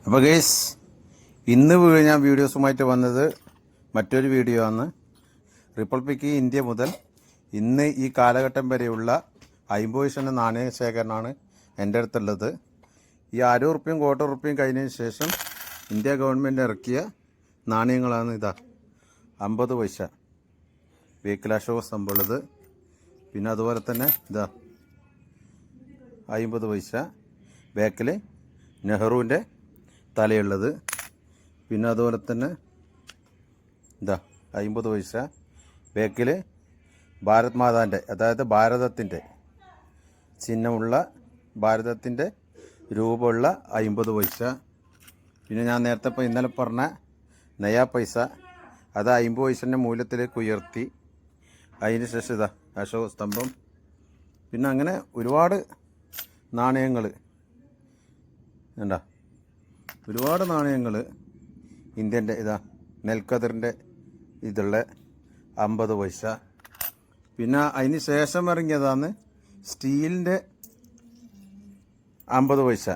അപ്പോൾ ഗൈസ് ഇന്ന് ഞാൻ വീഡിയോസുമായിട്ട് വന്നത് മറ്റൊരു വീഡിയോ ആണ്. റിപ്പബ്ലിക് ഇന്ത്യ മുതൽ ഇന്ന് ഈ കാലഘട്ടം വരെയുള്ള 50 പൈസയുടെ നാണയ ശേഖരണമാണ് എൻ്റെ അടുത്തുള്ളത്. ഈ 100 റുപ്യയും ക്വാർട്ടർ റുപ്യയും കഴിഞ്ഞതിന് ശേഷം ഇന്ത്യ ഗവൺമെൻറ് ഇറക്കിയ നാണയങ്ങളാണ് ഇതാ. 50 പൈസ വേക്കിലാശോ സംഭവമുള്ളത്. പിന്നെ അതുപോലെ തന്നെ ഇതാ 50 പൈസ ബാക്കിൽ നെഹ്റുവിൻ്റെ തലയുള്ളത്. പിന്നെ അതുപോലെ തന്നെ ഇതാ 50 പൈസ ബാക്കിൽ ഭാരത് മാതാൻ്റെ, അതായത് ഭാരതത്തിൻ്റെ ചിഹ്നമുള്ള, ഭാരതത്തിൻ്റെ രൂപമുള്ള 50 പൈസ. പിന്നെ ഞാൻ നേരത്തെ ഇന്നലെ പറഞ്ഞ നയാ പൈസ, അത് 50 പൈസൻ്റെ മൂല്യത്തിലേക്ക് ഉയർത്തി. അതിന് ശേഷം ഇതാ അശോക സ്തംഭം. പിന്നെ അങ്ങനെ ഒരുപാട് നാണയങ്ങൾ വേണ്ട, ഒരുപാട് നാണയങ്ങൾ ഇന്ത്യൻ്റെ ഇതാ നെൽക്കതിറിൻ്റെ ഇതുള്ള 50 പൈസ. പിന്നെ അതിന് ശേഷം ഇറങ്ങിയതാണ് സ്റ്റീലിൻ്റെ 50 പൈസ.